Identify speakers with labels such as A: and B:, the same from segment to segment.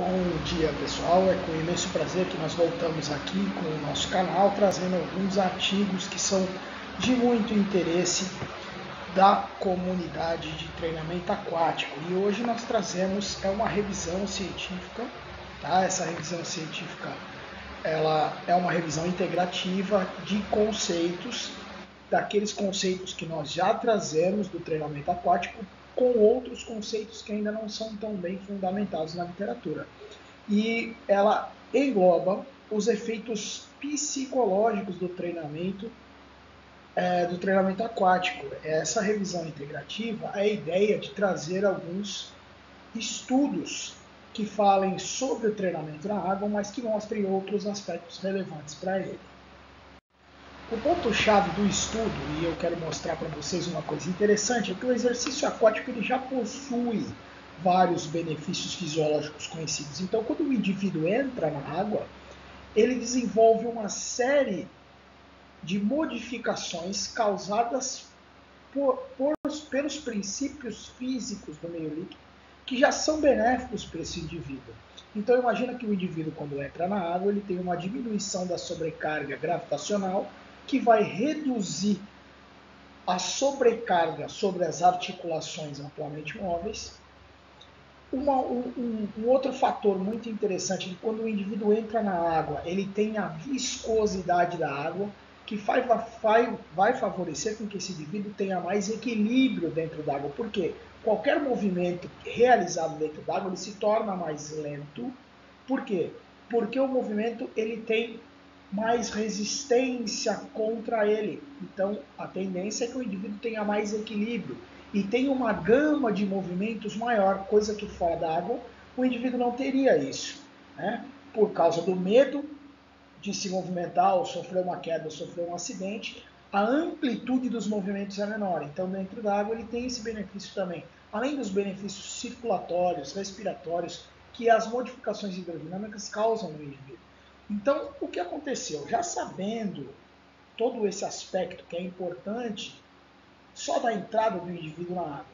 A: Bom dia, pessoal. É com imenso prazer que nós voltamos aqui com o nosso canal, trazendo alguns artigos que são de muito interesse da comunidade de treinamento aquático. E hoje nós trazemos uma revisão científica, tá? Essa revisão científica, ela é uma revisão integrativa de conceitos, daqueles conceitos que nós já trazemos do treinamento aquático, com outros conceitos que ainda não são tão bem fundamentados na literatura. E ela engloba os efeitos psicológicos do treinamento aquático. Essa revisão integrativa é a ideia de trazer alguns estudos que falem sobre o treinamento na água, mas que mostrem outros aspectos relevantes para ele. O ponto-chave do estudo, e eu quero mostrar para vocês uma coisa interessante, é que o exercício aquático ele já possui vários benefícios fisiológicos conhecidos. Então, quando o indivíduo entra na água, ele desenvolve uma série de modificações causadas pelos princípios físicos do meio líquido, que já são benéficos para esse indivíduo. Então, imagina que o indivíduo, quando entra na água, ele tem uma diminuição da sobrecarga gravitacional, que vai reduzir a sobrecarga sobre as articulações amplamente móveis. Um outro fator muito interessante é que quando o indivíduo entra na água, ele tem a viscosidade da água, que vai favorecer com que esse indivíduo tenha mais equilíbrio dentro da água. Por quê? Qualquer movimento realizado dentro da água ele se torna mais lento. Por quê? Porque o movimento ele tem mais resistência contra ele. Então, a tendência é que o indivíduo tenha mais equilíbrio e tenha uma gama de movimentos maior, coisa que fora da água o indivíduo não teria isso, né? Por causa do medo de se movimentar, ou sofrer uma queda, ou sofrer um acidente, a amplitude dos movimentos é menor. Então, dentro da água, ele tem esse benefício também. Além dos benefícios circulatórios, respiratórios, que as modificações hidrodinâmicas causam no indivíduo. Então, o que aconteceu? Já sabendo todo esse aspecto que é importante, só da entrada do indivíduo na água,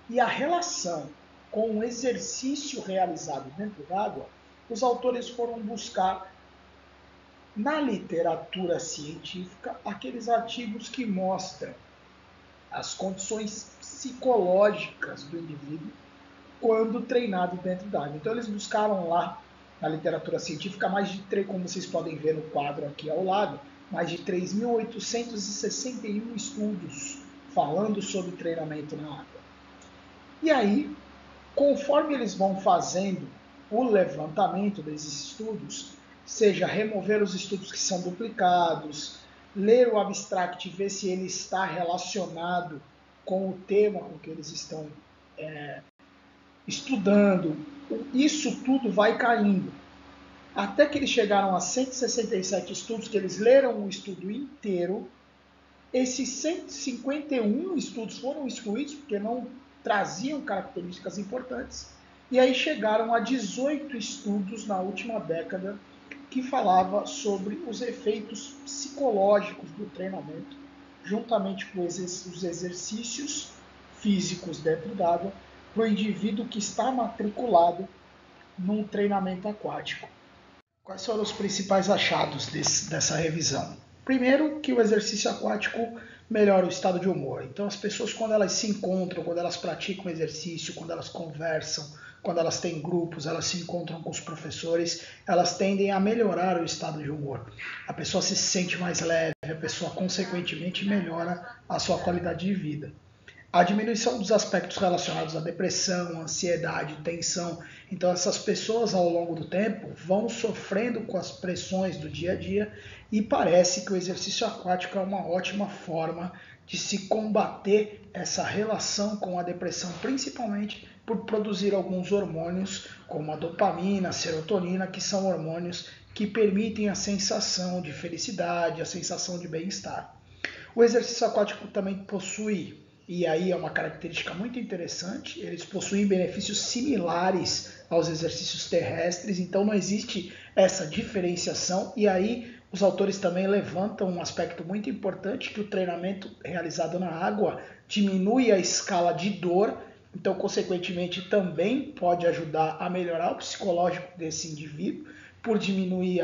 A: e a relação com o exercício realizado dentro d'água, os autores foram buscar na literatura científica aqueles artigos que mostram as condições psicológicas do indivíduo quando treinado dentro d'água. Então eles buscaram lá na literatura científica mais de, como vocês podem ver no quadro aqui ao lado, mais de 3.861 estudos falando sobre treinamento na água. E aí, conforme eles vão fazendo o levantamento desses estudos, seja remover os estudos que são duplicados, ler o abstract e ver se ele está relacionado com o tema com que eles estão estudando, isso tudo vai caindo. Até que eles chegaram a 167 estudos, que eles leram o estudo inteiro. Esses 151 estudos foram excluídos porque não traziam características importantes. E aí chegaram a 18 estudos na última década que falava sobre os efeitos psicológicos do treinamento, juntamente com os exercícios físicos dentro d'água, para o indivíduo que está matriculado num treinamento aquático. Quais foram os principais achados dessa revisão? Primeiro, que o exercício aquático melhora o estado de humor. Então, as pessoas, quando elas se encontram, quando elas praticam exercício, quando elas conversam, quando elas têm grupos, elas se encontram com os professores, elas tendem a melhorar o estado de humor. A pessoa se sente mais leve, a pessoa, consequentemente, melhora a sua qualidade de vida. A diminuição dos aspectos relacionados à depressão, ansiedade, tensão. Então, essas pessoas, ao longo do tempo, vão sofrendo com as pressões do dia a dia e parece que o exercício aquático é uma ótima forma de se combater essa relação com a depressão, principalmente por produzir alguns hormônios, como a dopamina, a serotonina, que são hormônios que permitem a sensação de felicidade, a sensação de bem-estar. O exercício aquático também possui, e aí é uma característica muito interessante, eles possuem benefícios similares aos exercícios terrestres, então não existe essa diferenciação, e aí os autores também levantam um aspecto muito importante, que o treinamento realizado na água diminui a escala de dor Então, consequentemente, também pode ajudar a melhorar o psicológico desse indivíduo, por diminuir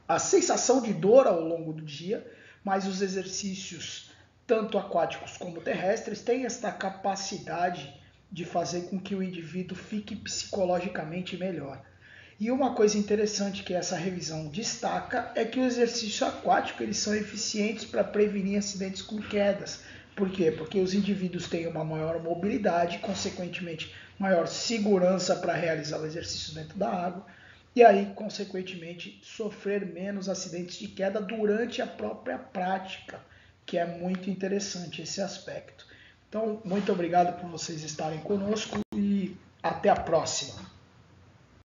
A: a sensação de dor ao longo do dia, mas os exercícios, tanto aquáticos como terrestres, têm esta capacidade de fazer com que o indivíduo fique psicologicamente melhor. E uma coisa interessante que essa revisão destaca é que o exercício aquático eles são eficientes para prevenir acidentes com quedas. Por quê? Porque os indivíduos têm uma maior mobilidade, consequentemente, maior segurança para realizar o exercício dentro da água, e aí, consequentemente, sofrer menos acidentes de queda durante a própria prática, que é muito interessante esse aspecto. Então, muito obrigado por vocês estarem conosco e até a próxima.